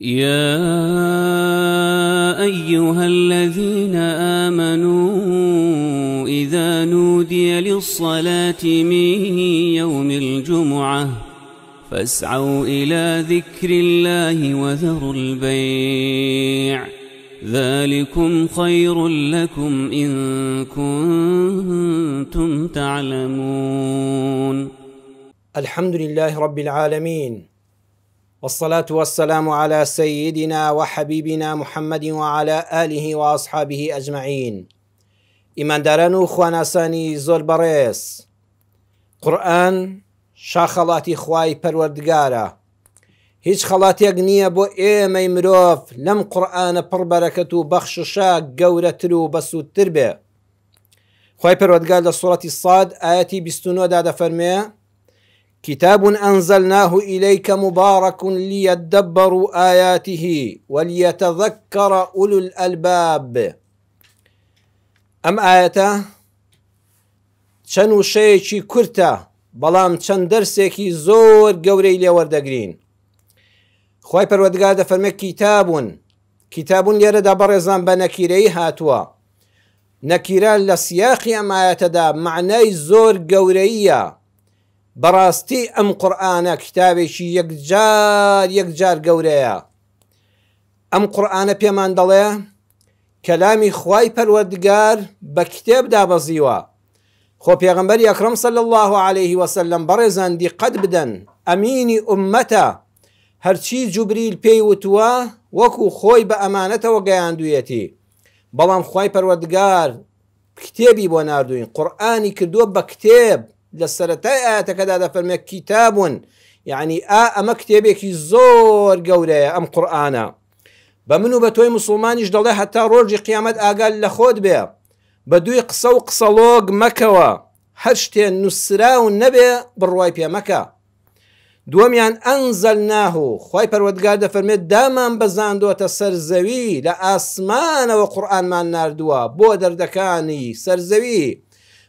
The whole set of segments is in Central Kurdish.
يا أيها الذين آمنوا إذا نودي للصلاة من يوم الجمعة فاسعوا إلى ذكر الله وذروا البيع ذلكم خير لكم إن كنتم تعلمون. الحمد لله رب العالمين، والصلاة والسلام على سيدنا وحبيبنا محمد وعلى آله وأصحابه أجمعين. إيمان دارانو خواناساني زور بريس، قرآن شاخڵاتی خوای پەروەردگارە، هیچ خەڵاتێک نییە بۆ ئێمەی مرۆڤ لەم قورئانە پڕ بەرەکەت و بەخششە گەورەتر و بەسوودتر بێ. خوای پەروەردگار لە سوورەتی ساد ئاەتی 29 دا دەفەرمێ: كتاب أنزلناه إليك مبارك ليدبروا آياته وليتذكر أولو الألباب. أم آياته چەند وشەیەکی کورتە، بەڵام چەند دەرسێکی زۆر گەورەی لێوەردەگرین. خوای پەروەردگار دەفەرمێ کتابون لێرەدا بەڕێزان بە نەکیرەی هاتووە. نەکیرە لە سیاقی ئەم ئاەتەدا معنای زۆر گەورەیە. بەڕاستی ئەم قورئانە کتابێکی یەکجار گەورەیە. ئەم قورئانە پێمان دەڵێ کەلامی خوای پەروەردگار بە کتێب دابەزیوە. خۆ پێغەمبەری ئەکرەم صلی الله عليه وسلم بەڕێزان دیقەت بدەن، ئەمینی ئوممەتە، هەرچی جوبریل پێی وتووە وەکو خۆی بە ئەمانەتەوە گەیاندوویەتی. بەڵام خوای پەروەردگار کتێبی بۆ ناردووین، قورئانی کردووە بە کتێب. لە سەرەتای ئاەتەکەدا دەفەرمێ کتابون، یعنی ئەمە کتێبێکی زۆر گەورەیە ئەم قورئانە. بە من و بە تۆی مسڵمانیش دەڵێ هەتا ڕۆژی قیامەت ئاگال لە خۆت بێ، بە دووی قسە و قسەڵۆگ مەکەوە، هەر شتێ نووسراو نەبێ بڕوای پێ مەکە. دووەمیان ئەنزەلناه، خوای پەروەردگار دەفەرمێت دامان بەزاندووەتە سەرزەوی، لە ئاسمانەوە قورئانمان ناردووە بۆ دەردەکانی سەرزەوی،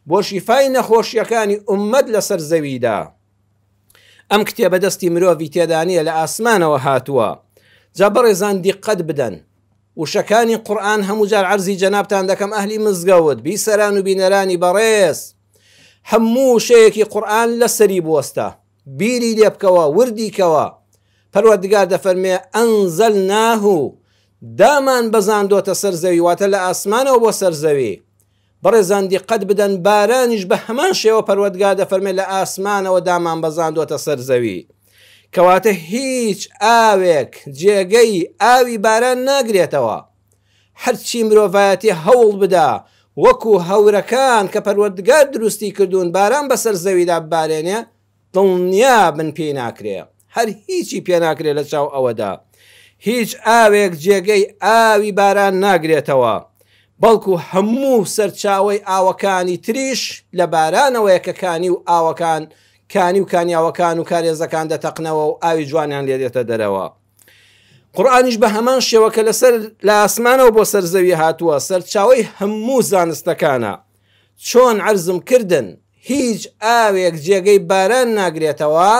بۆ شیفای نەخۆشیەکانی ئوممەت لە سەرزەویدا. ئەم کتێبە دەستی مرۆڤی تێدا نیە، لە ئاسمانەوە هاتووە. جا بەڕێزان دیقەت بدەن، وشەکانی قورئان هەموو جار عەرزی جەنابتان دەکەم ئەهلی مزگەوت، بیسەران و بینەرانی بەڕێز، هەموو شەیەکی قورئان لەسەری بوەستە، بیری لێ بکەوە، وردی کەوە. پەروەردگار دەفەرمێ ئەنزەلناه، دامان بەزاندۆتە سەرزەوی، واتە لە ئاسمانەوە بۆ سەرزەوی. بەڕێزان دیقەت بدەن، بارانیش بە هەمان شێوە پەروەردگار دەفەرمێ لە ئاسمانەوە دامان بەزاندۆتە سەرزەوی، کەواتە هیچ ئاوێک جێگەی ئاوی باران ناگرێتەوە. هەرچی مرۆڤایەتی هەوڵ بدا وەکو هەورەکان کە پەروەردگار دروستی کردوون باران بەسەر زەویدا ببارێنێ، دڵنیا بن پێی ناکرێ، هەر هیچی پێ ناکرێت لە چاو ئەوەدا. هیچ ئاوێک جێگەی ئاوی باران ناگرێتەوە، بەڵکو هەموو سەرچاوەی ئاوەکانی تریش لە بارانەوەیە کە کانی و ئاوەکان، کانی و کانیاوەکان و کارێزەکان دەتەقنەوە و ئاوی جوانیان لێ دێتە دەرەوە. قورئانیش بە هەمان شێوە کە لەسەر لە ئاسمانەوە بۆ سەرزەوی هاتووە، سەرچاوەی هەموو زانستەکانە. چۆن عەرزم کردن، هیچ ئاوێک جێگەی باران ناگرێتەوە،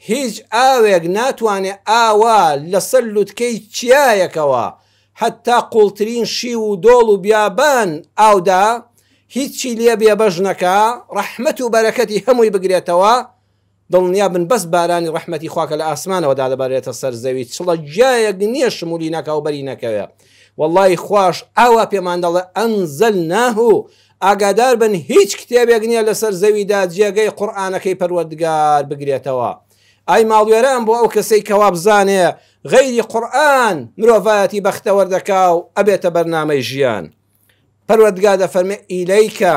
هیچ ئاوێک ناتوانێت ئاوا لەسەر لوتکەی چیایەکەوە، حتا قوڵترین شی و دۆڵ و بیابان ئاودا هیچی لێ بێبەش نەکا، ڕەحمەت و بەرەکەتی هەمووی بگرێتەوە. دڵنیا بن بەس بارانی ڕەحمەتی خواکە لە ئاسمانەوەدا دەبارێتە سەرزەوی، چڵە جایەک نییە شمولی نەکا و بەری نەکەوێ. وەڵڵی خوش ئاوا پێمان دەڵێ ئەنزەلناه، ئاگادار بن هیچ کتێبێک نییە لە سەرزەویدا جێگەی قورئانەکەی پەروەردگار بگرێتەوە. ئای ماڵوێران بۆ ئەو کەسەی کەوا بزانێ غەیری قورئان مرۆڤایەتی بەختەوەردەکا و ئەبێتە بەرنامەی ژیان. پەروەردگار دەفەرمێ ئیلەیکە،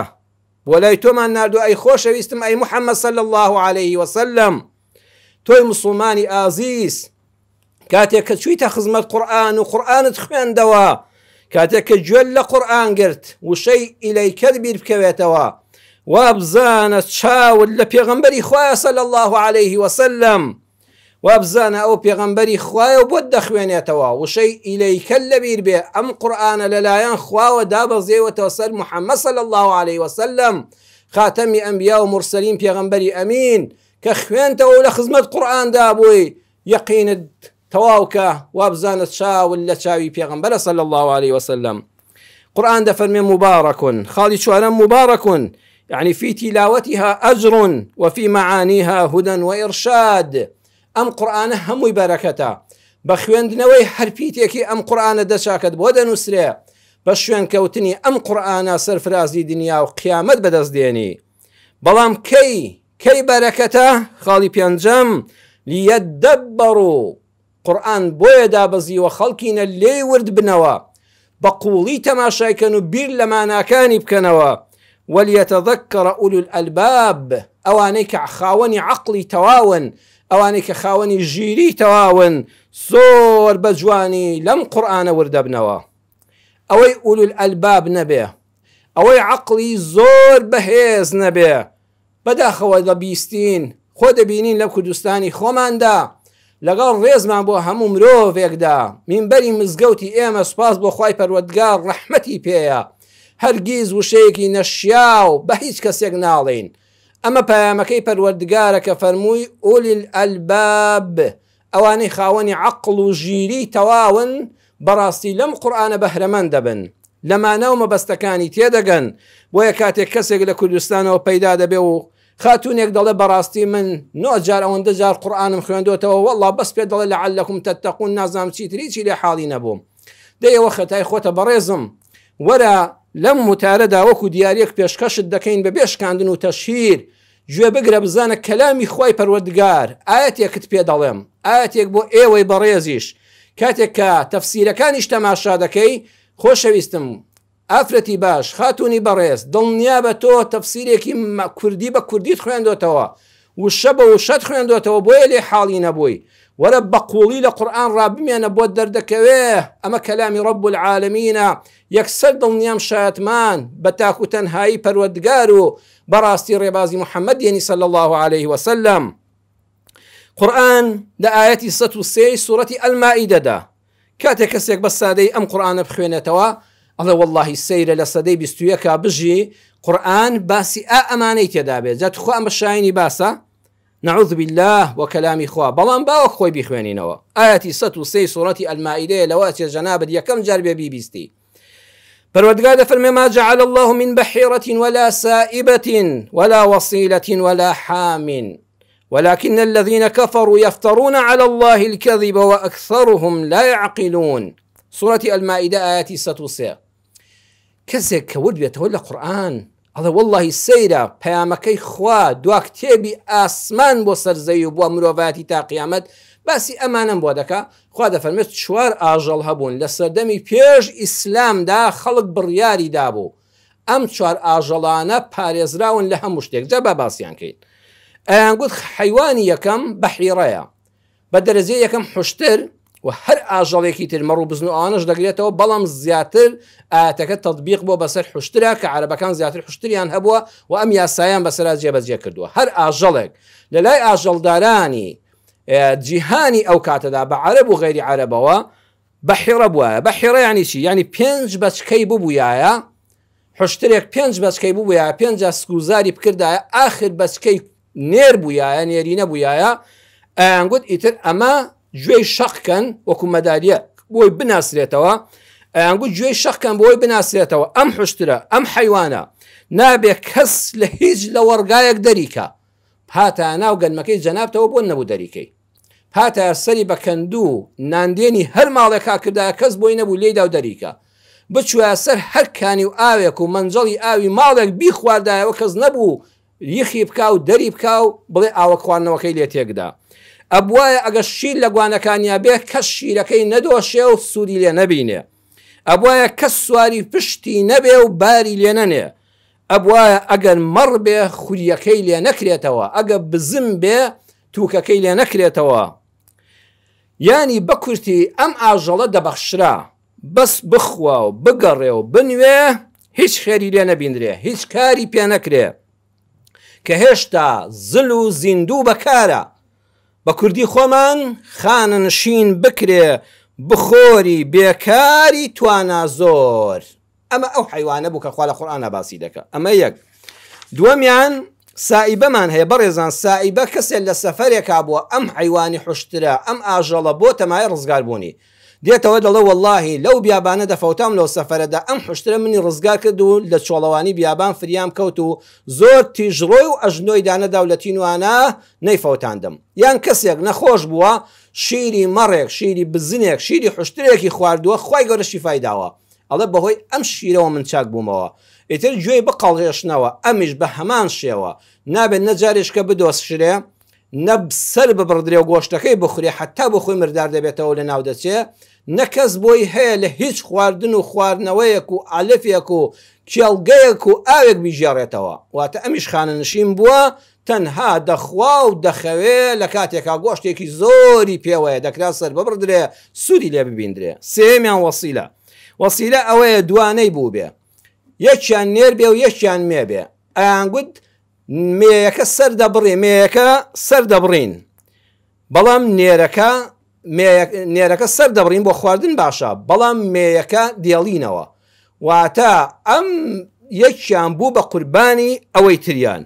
بۆ لای تۆمان ناردووە ئەی خۆشەویستم، ئەی محەممەد صلی الله عليه وسلم، تۆی مسلمانی ئازیز، کاتێک کە چوویتە خزمەت قورئان و قورئانت خوێندەوە، کاتێک کە گوێت لە قورئان گرت، وشەی ئیلەیکەت بیر بکەوێتەوە، وابزانە چاوت لە پێغەمبەری خوایە صلی الله عليه وسلم، وابزانە ئەو پێغەمبەری خوایە و بۆت دەخوێنێتەوە، وشەی ئیلەیکە لەبیر بێ ئەم قورئانە لەلایەن خواوە دابەزێوەتەوە سەر محەممەد صلی الله عليه وسلم، خاتەمی ئەنبیا و مرسەلین، پێغەمبەری ئەمین، کە خوێنتەوە و لە خزمەت قورئاندا بووی، یەقینت تەواوکە وابزانە چاول لە چاوی پێغەمبەرە صلی الله عليه وسلم. قورآن دەفەرمێ مبارك خاڵی چوارەم مبارك يعني في تلاوتها أجر وفي معانيها هدى وإرشاد. أم قرآن هموي بركته بخوێندنەوەی هەرپیتێکی ئەم قورآنە دەچاکت بۆ دەنووسرێ بە شوێن کەوتنی ئەم قورآنە سەرفرازی دنیا و قیامەت بەدەست دێنی. بەڵام کەی بەرەکەتە خاڵی پێنجەم لیەدەبەڕوا قورآن بۆیە دابەزیوە خەڵکینە لێی ورد بنەوە بە قوڵی تەماشایکەن و بیر لە ماناکانی بکەنەوە. وەلیەتەذەکەڕ ئولو الئەلباب ئەوانەی کە خاوەنی عەقڵی تەواون ئەوانەی کە خاوەنی ژیری تەواون زۆر بە جوانی لەم قورآنە وردەبنەوە. ئەوەی ئولو الئەلباب نەبێ ئەوەی عەقڵی زۆر بەهێز نەبێ بەداخەوە لە بیستین خۆ دەبینین لە کوردستانی خۆماندا لەگەڵ ڕێزمان بۆ هەموو مرۆڤێکدا مینبەری مزگەوتی ئێمە سوپاس بۆ خوای پەروەردگار ڕەحمەتی پێیە هەرگیز وشەیەکی نەشیاو بە هیچ کەسێک ناڵێن. ئەمە پەیامەکەی پەروەردگارە کە فەرمووی ئولی الئەلباب ئەوانەی خاوەنی عەقڵ و ژیری تەواون بەڕاستی لەم قورآنە بەهرەمەند دەبن لەمانە و مەبەستەکانی تێدەگەن. بۆیە کاتێک کەسێک لە کوردستانەوە پەیدا دەبێ و خاتونێک دەڵێ بەڕاستی من 9 جار ئەوەندە جار قورآنم خوێندوتەوە وەڵڵا بەس پێ دەڵێ لەعەلەکم تەتەقون نازانم چیتری لێ حاڵی نەبووم. دەیەوە خەتای خۆتە بەڕێزم وەرە لەم وتارەدا وەکو دیارێک پێشکەشت دەکەین بە بێشکاندن و تەشهیر گوێ بگرە بزانە کەلامی خوای پەروەردگار ئاەتێکت پێ دەڵێم ئاەتێک بۆ ئێوەی بەڕێزیش کاتێک کە تەفسیرەکانیش تەماشا دەکەی خۆشەویستم ئافرەتی باش خاتونی بەڕێز دڵنیا بە تۆ تەفسیرێکی کوردی بە کوردیت خوێندوتەوە وشە بە وشەت خوێندوتەوە بۆیە لێ حاڵی نەبووی وەرە بە قوڵی لە قورآن ڕابمێنە بۆ دەردەکەوێ ئەمە کەلامی ڕەب العالەمینە یەکسەر دڵنیام شایەتمان بە تاک و تەنهایی پەروەردگار و بەڕاستی ڕێبازی محەممەد یعنی صلی الله عليه وسلم. قورآن لە ئاەتی 103 سوورەتی ئەلمائیدەدا کاتێک کەسێک بە سادەی ئەم قورآنە بخوێنێتەوە ئەڵێ وەڵڵاهی سەیرە لە سەدەی 21 بژی قورآن باسی ئەمانەی تێدا بێت جات خۆ ئەم بە شایانی باسە نعوذ بالله وكلامي خوا بەڵام باوە خۆی بیخوێنینەوە. ئاەتی 103 سوورەتی ئەلمائیدەیە لەوە چێ جەنابەت یەکەم جار بێ بیبیستی. پەروەردگار دەفەرمێ ما جعل الله من بحيرة ولا سائبة ولا وصيلة ولا حام ولكن الذين كفروا يفترون على الله الكذب وأكثرهم لا يعقلون. سورة المائدة آياتي 103. کەسێک کە ورد بێتەوە لە قورآن ئەڵێ وەڵڵاهی سەیرە پەیامەکەی خوا دوا کتێبی ئاسمان بۆ سەرزەوی و بۆ مرۆڤاتی تا قیامەت باسی ئەمانم بۆ دەکا. خوا دەفەرمێت 4 ئاژەڵ هەبوون لە سەردەمی پێش ئیسلامدا خەڵک بڕیاری دابوو ئەم 4 ئاژەڵانە پارێزراون لە هەموو شتێک جا با باسییان کەین. ئەیان گوت حیوانی یەکەم بەحیرەیە بە دەرەجێ یەکەم حوشتر و هەر ئاژەڵێکی تر مەڕوو بزن و ئەوانەش دەگرێتەوە بەڵام زیاتر ئاەتەکە تەطبیق بۆ بەسەر حوشترە کە عەرەبەکان زیاتر حوشتریان هەبووە و ئەم یاسایان بەسەرا جێبەجێ کردووە. هەر ئاژەڵێک لە لای ئاژەڵدارانی جیهانی ئەو کاتەدا بە عەرەب و غەیری عەرەبەوە بەحیرە بووە. بەحیرە یعنی چی؟ یعنی 5 بەچکەی ببووایە حوشترێک 5 بەچکەی ببووایە 5 سکوزاری بکردایە ئاخر بەچکەی نێر بووایە نێرینە بووایە ئەیان گوت ئیتر ئەمە گوێی شەقکەن وەکو مەداریە بۆی بناسرێتەوە ئەیان گوت گوێی شەقکەن بۆی بناسرێتەوە ئەم حوشترە ئەم حیوانە نابێ کەس لە هیچ لە وەرگایەک دەریکە هاتە ناو گەنمەکەی جەنابتەوە بۆ نەبوو دەریکەی هاتە سەری بە کەندوو ناندێنی هەر ماڵێکا کردایە کەس بۆی نەبوو لێدا و دەریکە بچوە سەر هەر کانی و ئاوێک و منجەڵی ئاوی ماڵێک بیخواردایەوە کەس نەبوو یخی بکا و دەری بکا و بڵێ ئاوە خواردنەوەکەی لێ تێکدا. ئەبوایە ئەگەر شیر لە گوانەکانیا بێ کەس شیرەکەی نەدۆشێ و سووری لێ نەبینێ ئەبوایە کەس سواری پشتی نەبێ و باری لێ نەنێ ئەبوایە ئەگەر مەڕ بێ خوریەکەی لێ نەکرێتەوە ئەگە بزم بێ تووکەکەی لێ نەکرێتەوە. ینی بەکورتی ئەم ئاژەڵە دەبەخشرا بەس بخوا و بگەڕێ و بنوێ هیچ خێری لێ نەبیندرێ هیچ کاری پێ نەکرێ کە هێشتا زل و زیندوو بەکارە بە کوردی خۆمان خانەنشین بکرێ بخۆری بێکاری توانە زۆر. ئەمە ئەو حیوانە بوو کە خوا لە قورئانە باسی دەکە. ئەمە یەک. دووەمیان سائبەمان هەیە بەڕێزان، سائبە کەسێک لە سەفەرێکا بووە ئەم حیوانی حوشترە ئەم ئاژەڵە بۆ تەمای ڕزگار بوونی، دێتەوە دەڵێ وەڵڵاهی لەو بیابانە دەفەوتام لەو سەفەرەدا ئەم حوشترە منی ڕزگار کرد و لە چۆڵەوانی بیابان فریام کەوت و زۆر تیژڕۆی و ئەژنۆی دانەدا و لە تینوانە نەیفەوتاندم. یان کەسێک نەخۆش بووە شیری مەڕێک، شیری بزنێک، شیری حوشترێکی خواردووە، خوای گەورە شیفای داوە، ئەڵێ بەهۆی ئەم شیرەوە من چاک بوومەوە. ئیتر گوێی بقەڵێشنەوە ئەمیش بە هەمان شێوە نابێت نەجارێشکە بدۆسشرێ نە سەر ببڕدرێ و گۆشتەکەی بخورێ حتا بۆ خۆی مردار دەبێتەوە لە ناو دەچێ، نەکەس بۆی هەیە لە هیچ خواردن و خواردنەوەیەک و ئالفێک و کێڵگەیەک و ئاوێک بیژێڕێتەوە. واتە ئەمیش خانە نشین بووە تەنها دەخوا و دەخەوێ لە کاتێکا گۆشتێکی زۆری پێوەیە دەکرا سەر ببڕدرێ سوودی لێ ببیندرێ. سێمیان وەسیلە، وەسیلە ئەوەیە دوانەی بوو بێ، یەکیان نێر بێ و یەکیان مێ بێ. ئەیانگوت مێیەکە سەر دەبڕێ مێیەکە سەر دەبڕین، بەڵام نێرەکە سەر دەبڕین بۆ خواردن باشە، بەڵام مێیەکە دێڵینەوە. واتە ئەم یەکیان بوو بە قوربانی ئەوەی تریان.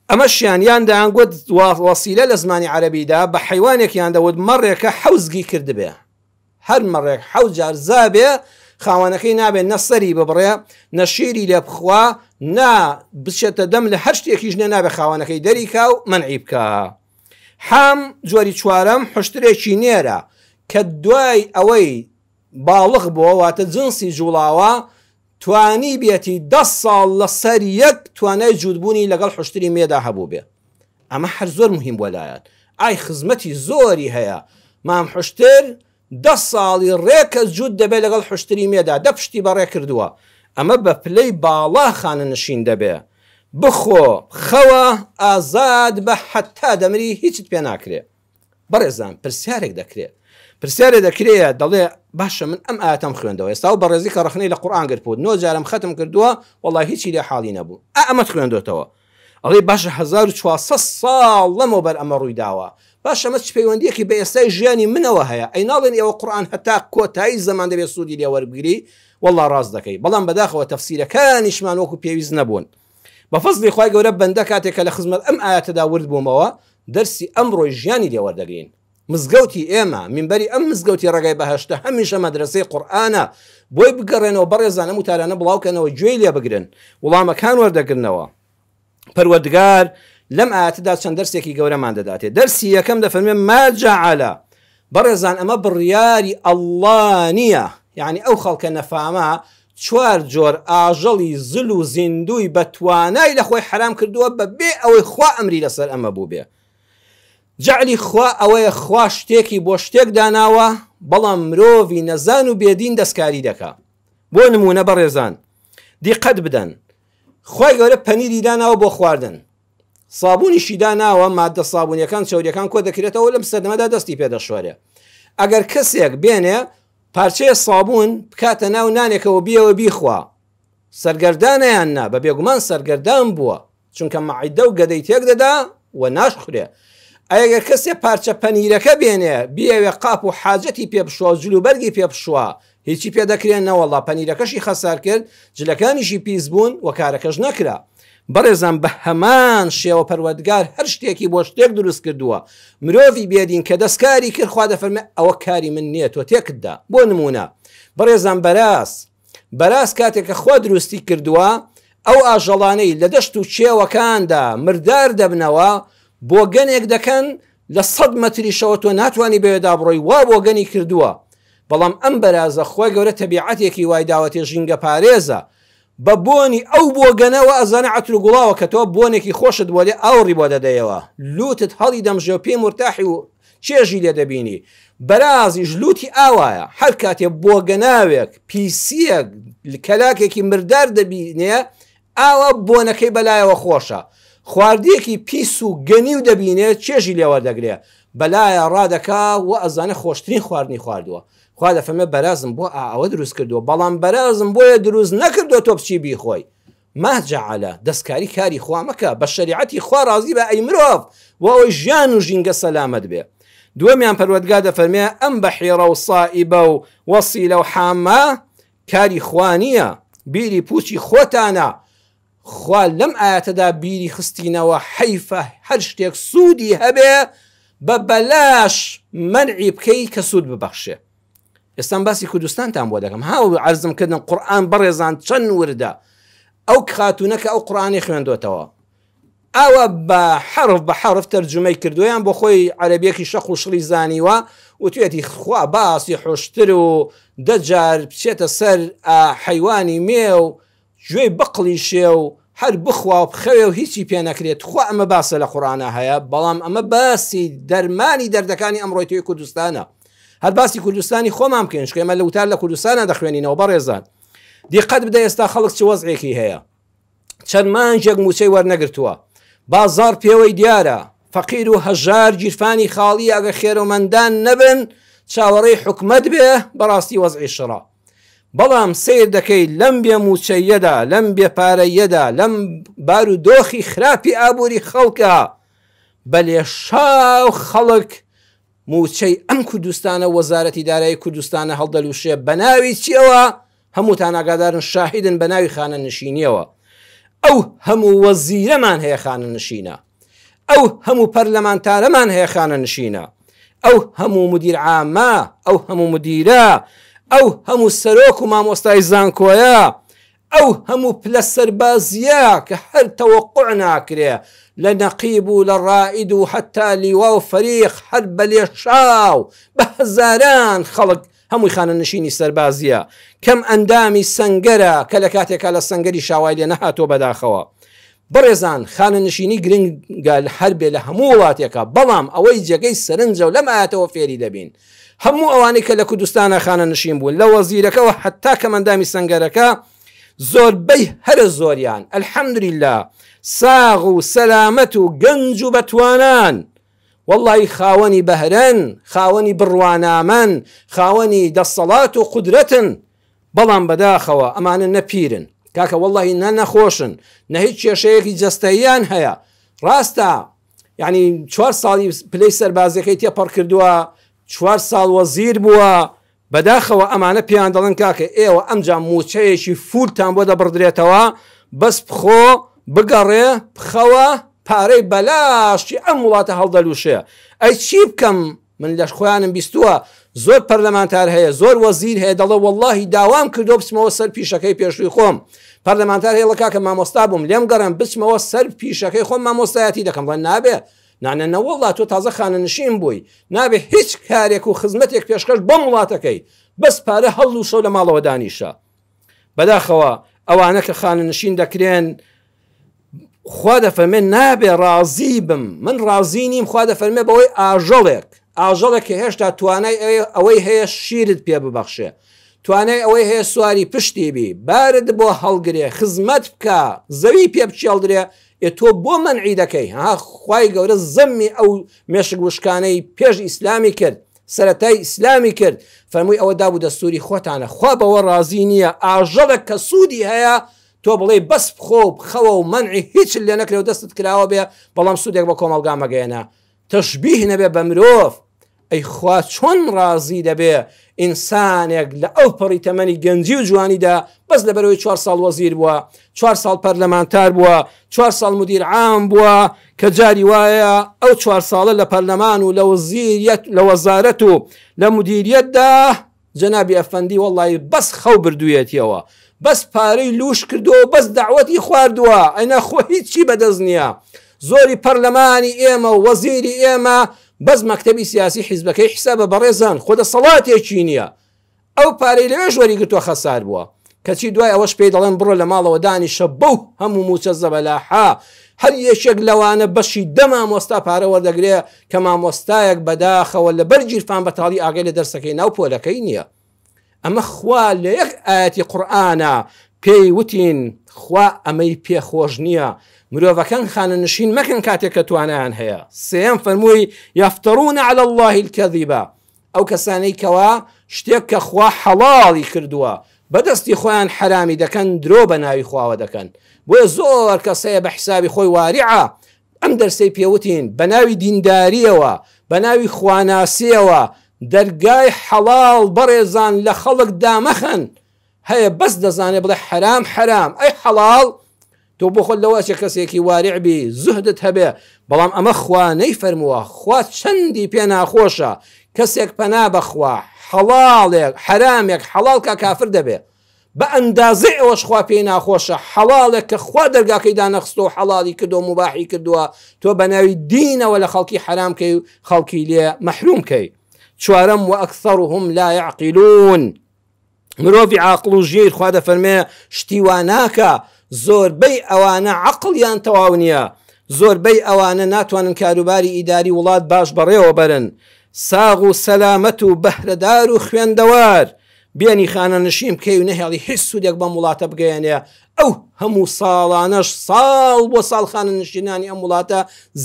ئەمەشیان دەیانگوت وەسیلە لە زمانی عەرەبیدا بە حیوانێکیان دەوت مەڕێکە حەوزگی کردبێ، هەر مەڕێک حەوز جار زابێ خاوەنەکەی نابێت نە سەری ببڕێ نە شیری لێ بخوا نا بچێتە دەم لە هەر شتێکیش نابێ خاوەنەکەی دەریکا و مەنعی بکە. حام جۆری چوارەم حوشترێکی نێرە کە دوای ئەوەی باڵغ بووە واتە جنسی جوڵاوە توانی بێتی 10 ساڵ لە سەر یەک توانای جوودبوونی لەگەڵ حوشتری مێدا هەبوو بێ. ئەمە هەر زۆر مهم وەلایەن ئای خزمەتی زۆری هەیە. مام حوشتر 10 ساڵی ڕێکە جوود دەبێت لەگەڵ حوشتری مێدا، 10 پشتی بەڕێ کردووە. ئەمە بە پلەی باڵا خانە نشین دەبێ، بخۆ خەوە ئازاد بە حتا دەمری هیچت پێ ناکرێ. بەڕێزان پرسیارێک دەکرێت، پرسیارێک دەکرێت دەڵێ باشە من ئەم ئاەتەم خوێندەوە ئێستا و بەڕێزی کە ڕخنەی لە قورئان گرتبوو 9 جارم ختم کردووە وەڵای هیچی لێ حاڵی نەبوو، ئەمەت خوێندوێتەوە. ئەڵێ باشە 1400 ساڵ لەمەوبەر ئەمە ڕووی داوە، باشە ئەمە چ پەیوەندیەکی بە ئێستای ژیانی منەوە هەیە؟ ئەی ناڵێن ئێوە قورئان هەتا کۆتایی زەمان دەبێت سوودی لێ وەربگری؟ وەڵڵا ڕاست دەکەی، بەڵام بەداخەوە تەفسیرەکانیشمان وەکو پێویست نەبوون. بە فەزلی خوای گەورە بەندە کاتێکە لە خزمەت ئەم ئاەتەدا ورد بوومەوە دەرسی ئەمڕۆی ژیانی لێ وەردەگرین. مزگەوتی ئێمە منبەری ئەم مزگەوتی ڕێگای بەهەشتە هەمیشە مەدرسەی قورئانە، بۆی بگەڕێنەوە بەڕێزانە وتارانە بڵاوکەنەوە گوێی لێ بگرن وڵامەکان وەردەگرنەوە. پەروەردگار لەم ئاەتەدا چەند دەرسێکی گەورەمان دەداتێ. دەرسی یەکەم دەفەرمێ ما جعل، بەڕێزان ئەمە بڕیاری ئەڵڵا نییە، یعنی ئەو خەڵکە نەفامە 4 جۆر ئاژەڵی زل و زیندوی بە توانای لە خۆی حرام کردووە بەبێ ئەوەی خوا ئەمری لەسەر ئەمە بوو بێ. جعلی خوا ئەوەیە خوا شتێکی بۆ شتێک داناوە بەڵام مرۆڤی نەزان و بێدین دەستکاری دەکا. بۆ نمونە بەڕێزان دیقەت بدەن، خوای گەورە پەنیری داناوە بۆ خواردن، سابوونیشی داناوە مادە سابوونیەکان چەوریەکان کۆ دەکرێتەوە لەم سەردەمەدا دەستی پێدەشۆرێ. ئەگەر کەسێک بێنێ پارچەیە سابوون بکاتە ناو نانێکەوە بیەوە بیخوا، سەرگەردانەیان نا بە بێگومان سەرگەردان بووە چونکە مەعیدە و گەدەی تێک دەدا و ناشخورێ. ئەگەر کەسێ پارچە پەنیرەکە بێنێ بیەوێ قاپ و حاجەتی پێ بشوە و جلوبەرگی پێ بشوە هیچی پێ دەکرێن نەوەڵا پەنیرەکەشی خەسار کرد، جلەکانیشی پیس بوون و کارەکەش نەکرا. بەڕێزان بە هەمان شێوە پەروەردگار هەر شتێکی بۆ شتێک دروست کردووە، مرۆڤی بێدین کە دەستکاری کرد خوا دەفەرمێ ئەوە کاری من نییە تۆ تێکتدا. بۆ نمونە بەڕێزان بەراس کاتێک کە خوا دروستی کردووە ئەو ئاژەڵانەی لە دەشت و چێوەکاندا مردار دەبنەوە بۆ گەنێک دەکەن لە 100 مەتریشەوە تۆ ناتوانانی بەوێدا بڕۆی وا بۆ گەنی کردووە. بەڵام ئەم بەرازە خوای گەورە تەبیعەتێکی وای داوەتێ ژینگە پارێزە بە بۆنی ئەو بۆ گەنەوە ئەزانە عەتر و گوڵاوە کە تۆ بۆنێکی خۆشت بۆ لێ ئاوڕی بۆ دەدەیەوە لوتت هەڵی دەمژێ و پێی مرتاحی و چێژی لێ دەبینی. بەرازیش لوتی ئاوایە هەر کاتێ بۆ گەناوێک پیسیەک کەلاکێکی مردار دەبینێ ئاوە بۆنەکەی بەلایەوە خۆشە، خواردیەکی پیس و گەنی و دەبینێت چێژی لێوەردەگرێ بەلایە ڕادەکا و ئەزانە خۆشترین خواردنی خواردووە. خوا دەفەرمێ بەرازم بۆ ئەوە دروست کردووە بەڵام بەرازم بۆیە دروست نەکردووە تۆ بچی بیخۆی. ما جعل دەستکاری کاری خوا مەکە، بە شەریعەتی خوا ڕازی بە ئەی مرۆڤ و ئەوەی ژیان و ژینگە سەلامەت بێ. دووەمیان پەروەردگار دەفەرمێ ئەم بەحیرە و سائیبە و وەسیلە و حامە کاری خوا نییە، بیری پوچی خۆتانە. خوا لەم ئاەتەدا بیری خستینەوە حەیفە هەر شتێک سوودی هەبێ بە بەلاش مەنعی بکەی کە سوود ببەخشێ. ئێستان باسی کوردستانتان بۆ دەکەم هاو عەرزمکردن قورئان بەڕێزان چەند وردە ئەو خاتونەکە ئەو قورئانی خوێندوێتەوە ئەوە بە حرف تەرجمەی کردویان بۆ خۆی عەرەبیەکی شەق و شڵی زانیوە و توێتی خوا باسی حۆشتر و دەجار بچێتە سەر حەیوانی مێ و گوێی بقڵی شێ و هەر بخوا و بخەوێ و هیچی پێ نەکرێت خوا ئەمە باسە لە قورئانە هەیە بەڵام ئەمە باسی دەرمانی دەردەکانی ئەمڕۆی توی کوردستانە. هەر باسی کوردستانی خۆمان بکەین چکە ئێمە لەوتار لە کوردستانە دەخوێنینەوە بەڕێزان. دیقەت بدە ئێستا خەڵک چ وەزعێکی هەیە چەند مانجێک موچەی وەرنەگرتووە بازار پێوەی دیارە فەقیر و هەژار گیرفانی خاڵی ئەگە خێرەمەندان نەبن چاوەڕێی حکومەت بێ بەڕاستی وەزعی شڕە. بەڵام سیر دەکەی لەم بێ موچەیەدا لەم بێپارەیەدا لەم بار و دۆخی خراپی ئابووری خەڵکە بەلێ شاو خەڵک موچەی ئەم کوردستانە وەزارەتی دارایی کوردستانە هەڵدەلووشێ بە ناوی چیەوە هەمووتان ئاگادارن شاهیدن بە ناوی خانە نشینیەوە. ئەو هەموو وەزیرەمان هەیە خانە نشینە ئەو هەموو پەرلەمانتارەمان هەیە خانە نشینە ئەو هەموو مدیر عامە ئەو هەموو مدیرە ئەو هەموو سەرۆک و مامۆستای زانکۆیە ئەو هەموو پلە سەربازیە کە هەر تەوەقوع ناکرێ لە نەقیب و لە ڕائید و حتا لیوا و فەریق هەر بەلێ شاو بە هەزاران خەڵک هەمووی خانە نشینی سەربازیە کەم ئەندامی سەنگەرە کە لە کاتێکا لە سەنگەری شاوای لێ نەهاتۆ بەداخەوە. بەڕێزان خانە نشینی گرنگە هەر بێ لە هەموو وڵاتێکە بەڵام ئەوەی جێگەی سەرنجە و لەم ئاەتەوە فێری دەبین. هەموو ئەوانەی کە لە کوردستانە خانە نشین بوون لە وەزیرەکەەوە حتا کەمەندامی سەنگەرەکە زۆربەی هەرە زۆریان ئەلحەمدولیلا ساغ و سەلامەت و گەنج و بەتوانان واللهی خاوەنی بەهرەن خاوەنی بڕوانامەن خاوەنی دەسەڵات و قودرەتن بەڵام بەداخەوە ئەمانە نەپیرن کاکە واللهی نەخۆشن نە هیچ کێشەیەکی جەستەییان هەیە. ڕاستە یعنی 4 ساڵی پلەی سەربازەکەی تێپەڕ کردووە 4 ساڵ وەزیر بووە بەداخەوە ئەمانە پێیان دەڵێن کاکە ئێوە ئەمجا موچەیەکی فولتان بۆ دەبڕدرێتەوە بەس بخۆ بگەڕێ بخەوە پارەی بەلاشی ئەم وڵاتە هەڵدەلووشێ. ئەی چی بکەم من لەش خۆیانم بیستووە زۆر پەرلەمانتار هەیە زۆر وەزیر هەیە دەڵێ واللهی داوام کردو بچمەوە سەر پیشەکەی پێشووی خۆم پەرلەمانتار هەیە لە کاکە مامۆستا بووم لێم گەڕم بچمەوە سەر پیشەکەی خۆم مامۆستایەتی دەکەم بڵێن نابێ نانە وەڵڵا تۆ تازە خانە نشین بووی نابێ هیچ کارێک و خزمەتێک پێشکەش بۆ وڵاتەکەی بەس پارە هەڵ و شەو لە ماڵەوە دانیشە. بەداخەوە ئەوانە کە خانە نشین دەکرێن خوا دەفەرمێ نابێ ڕازی بم من ڕازی نیم خوا دەفەرمێ بەوەی ئاژەڵێک کە هێشتا توانای ئەوەی هەیە شیرت پێ ببەخشێ توانای ئەوەی هەیە سواری پشتی بی بارد بۆ هەڵگرێ خزمەت بکە زەوی پێ بچێڵدرێ تۆ بۆ منعی دەکەی ها خوای گەورە زەممی ئەو مێشک وشکانەی پێش ئیسلامی کرد سەرەتای ئیسلامی کرد فەرمووی ئەوە دابوو دەستوری خۆتانە خوا بەوە ڕازی نییە ئاژەڵێک کە سوودی هەیە تۆ بڵێ بەس بخۆ بخەوە و منعی هیچ لێ نەکرێ و دەستت کراوە بێ بەڵام سوودێک بە کۆمەلگا مەگەێنە تەشبیه نەبێ بە مرۆڤ. ئەی خوا چۆن ڕازی دەبێ ئینسانێک لە ئەو پەڕی تەمەنی گەنجی و جوانیدا بەس لەبەرەوەی 4 ساڵ وەزیر بووە 4 ساڵ پەرلەمانتار بووە 4 ساڵ مدیر عام بووە کە جاری وایە ئەو 4 ساڵە لە پەرلەمان و لە وەزیریەت لە وەزارەت و لە مدیریەتدا جەنابی ئەفەندی وەڵڵی بەس خەو بردوویەتیەوە بەس پارەی لوش کردووە بەس داوەتی خواردووە ئەینا خۆ هیچی بەدەست نییە زۆری پەرلەمانی ئێمە و وەزیری ئێمە بەس مەکتەبی سیاسی حیزبەکەی حسابە بەڕێزان خۆ دەسەڵاتێکی نییە ئەو پارەی لەوێ ژوەری گرتووە خەسار بووە کەچی دوای ئەوەش پێی دەڵێن بڕۆ لە ماڵەوە دانیشە بەو هەموو موچە زەبەلاحا هەر یەکێک لەوانە بەشی دە مامۆستا پارە وەردەگرێ کە مامۆستایەک بەداخەوە لە بەر گیرفان بەتاڵی ئاگەی لە دەرسەکەی ناو پۆلەکەی نییە. ئەمە خوا لە یەک ئاەتی قورئانە پێی وتین خوا ئەمەی پێخۆش نییە مرۆڤەکان خانە نشین مەکەن کاتێک کە توانیان هەیە. سێم فەرمووی یفترون علی الله الکەذیبە ئەو کەسانەی کەوا شتێک کە خوا حەڵاڵی کردووە بەدەستی خۆیان حرامی دەکەن درۆ بە ناوی خواوە دەکەن بۆیە زۆر کەسەیە بە حسابی خۆی واریعە ئەم دەرسەی پێوتین بە ناوی دینداریەوە بە ناوی خواناسیەوە دەرگای حەڵاڵ بەڕێزان لە خەڵک دامەخەن هەیە بەس دەزانێ بڵێ حرام حرام ئەی حەڵاڵ تۆ بۆ خۆت لەوەچە کەسێکی وارعبی زوهدت هەبێ بەڵام ئەمە خوا نەیفەرمووە خوا چەندی پێ ناخۆشە کەسێک پەنا بەخوا حەڵاڵێک حرامێک حەڵاڵکە کافر دەبێ بە ئەندازەی ئەوەش خوا پێی ناخۆشە حەڵاڵێک کە خوا دەرگاکەیدا نەخستۆ حەڵاڵی کردو مباحی کردووە تۆ بە ناوی دینەوە لە خەڵکی حرامکەی و خەڵکی لێ مەحرومکەی چوارەم وەئەکثەرهم لا یعقلون مرۆڤی عاقڵ و ژیر خوا دەفەرمێ شتیواناکە زۆربەی ئەوانە عەقڵیان تەواو نییە زۆربەی ئەوانە ناتوانن کاروباری ئیداری وڵات باش بەڕێوە بەرن ساغ و سەلامەت و بەهرەدار و خوێندەوار بێنی خانەنشین بکەی و نەهێڵی هیچ سوودێک بەم وڵاتە بگەیەنێ ئەو هەموو ساڵانەش ساڵ بۆ ساڵ خانەنشینانی ئەم وڵاتە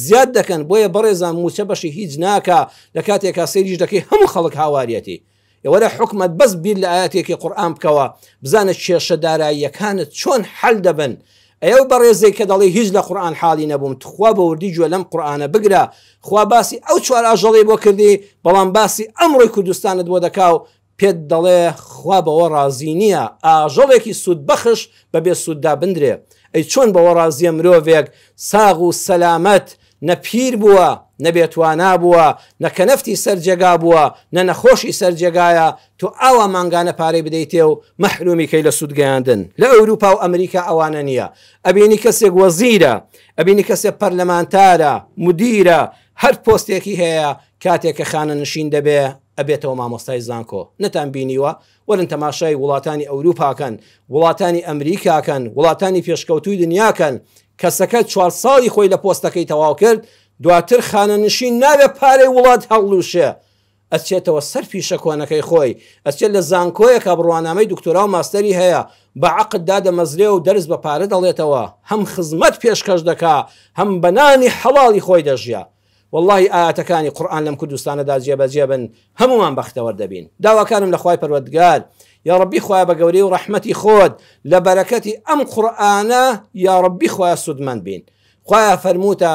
زیاد دەکەن بۆیە بەڕێزان موچە بەشی هیچ ناکە لە کاتێکا سەیریش دەکەی هەموو خەڵک هاواریەتی ئێوەرە حکومت بەس بیر لە ئاەتێکی قورئان بکەوە بزانە کێشە داراییەکانت چۆن حەل دەبن ئەو بەڕێزەی کە دەڵێ هیچ لە قورئان حاڵی نەبووم تخوا بە وردی گوێ لەم قورئانە بگرە خوا باسی ئەو چوار ئاژەڵی بۆ کردی بەڵام باسی ئەمڕۆی کوردستانت بۆ دەکاو پێت دەڵێ خوا بەوە ڕازی نییە ئاژەڵێکی سوود بەخش بەبێ سووددا بندرێ ئەی چۆن بەوە ڕازیە مرۆڤێک ساغ و سەلامەت نەپیر بووە نەبێتوانا بووە نەکەنەفتی سەرجێگا بووە نە نەخۆشی سەرجێگایە تۆ ئاوا مانگانە پارەی بدەیتێ و مەحرومی کەی لە سوود گەیاندن لە ئەوروپا و ئەمریکا ئەوانە نییە ئەبینی کەسێک وەزیرە ئەبینی کەسێک پەرلەمانتارە مدیرە هەر پۆستێکی هەیە کاتێک کە خانەنشین دەبێ ئەبێتەوە مامۆستای زانکۆ نەتان بینیوە وەرن تەماشای وڵاتانی ئەوروپاکەن وڵاتانی ئەمریکاکەن وڵاتانی پێشکەوتوی دنیاکەن کەسەکە 4 ساڵی خۆی لە پۆستەکەی تەواو کرد دواتر خانەنشین نابێ پارەی وڵات هەڵوشێ ئەچێتەوە سەر پیشە کۆنەکەی خۆی ئەچێت لە زانکۆیەکە بڕوانامەی دکتۆرا و ماستەری هەیە بە عەقد دادەمەزرێ و دەرز بە پارە دەڵێتەوە هەم خزمەت پێشکەش دەکا هەم بەنانی حەڵاڵی خۆی دەژیا والله ئاەتەکانی قورئان لەم کوردستانەدا جێبەجێ بن هەمومان بەختەوەر دەبین داواکارم لە خوای پەروەردگار یا ربی خوای بە گەورەی و ڕەحمەتی خۆت لە بەرەکەتی ئەم قورئانە یا ربی خوای سودمەند بین خوای فەرمووتە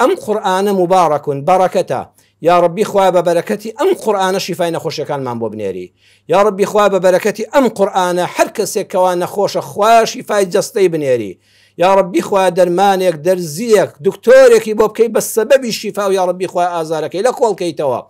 ئەم قورئانە مبارەکون بەرەکەتە یا ربی خوای بە بەرەکەتی ئەم قورئانە شیفای نەخۆشیەکانمان بۆ بنێری یا ربی خوای بە بەرەکەتی ئەم قورئانە هەر کەسێکەوە نەخۆشە خوای شیفای جەستەی بنێری یا ربی خوای دەرمانێک دەرزیەک دکتۆرێکی بۆ بکەی بە سەبەبی شیفا و یا ربی خوای ئازارەکەی لە کۆڵکەیتەوە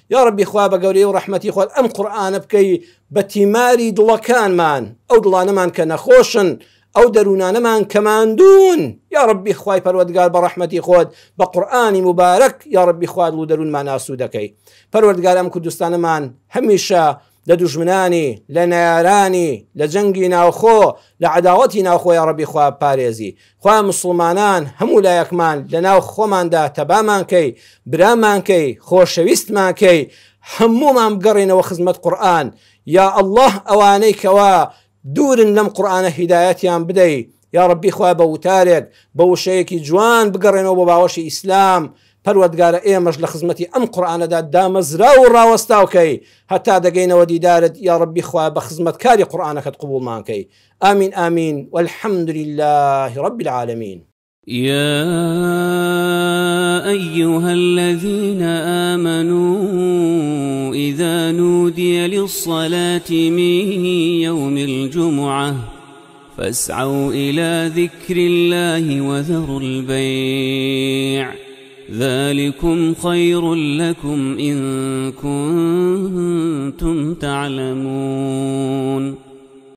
یا ربی خوای بە گەورەی و ڕەحمەتی خۆت ئەم قورئانە بکەی بە تیماری دڵەکانمان ئەو دڵانەمان کە نەخۆشن ئەو دەروونانەمان کەماندون یا ربی خوای پەروەردگار بە ڕەحمەتی خۆت بە قورئانی مبارەک یا ربی خوای دڵ و دەروونمان ئاسوودەکەی پەروەردگار ئەم کوردستانەمان هەمیشە لە دوژمنانی لە نەیارانی لە جەنگی ناوخۆ لە عەداوەتی ناوخۆ یا ربی خوای پارێزی خوای مسلمانان هەموو لایەکمان لە ناو خۆماندا تەبامان کەی برامان کەی خۆشەویستمان کەی هەموومان بگەڕێنەوە خزمەت قورئان یا الله ئەوانەی کەوا دوورن لەم قورئانە هیدایەتیان بدەی یا ربی خوای بە وتارێک بە وشەیەکی جوان بگەڕێنەوە بە باوەشی ئیسلام پەروەردگارە ئێمەش لە خزمەتی ئەم قورئانەدا دامەزرا و ڕاوەستاوکەی هەتا دەگەینەوە دیدارت یا ربی خوای بە خزمەتکاری قورئانەکەت قبوڵمان کەی آمین آمین والحمد لله رب العالمين يا أيها الذين آمنوا إذا نودي للصلاة من يوم الجمعة فاسعوا إلى ذكر الله وذروا البيع ذلكم خير لكم إن كنتم تعلمون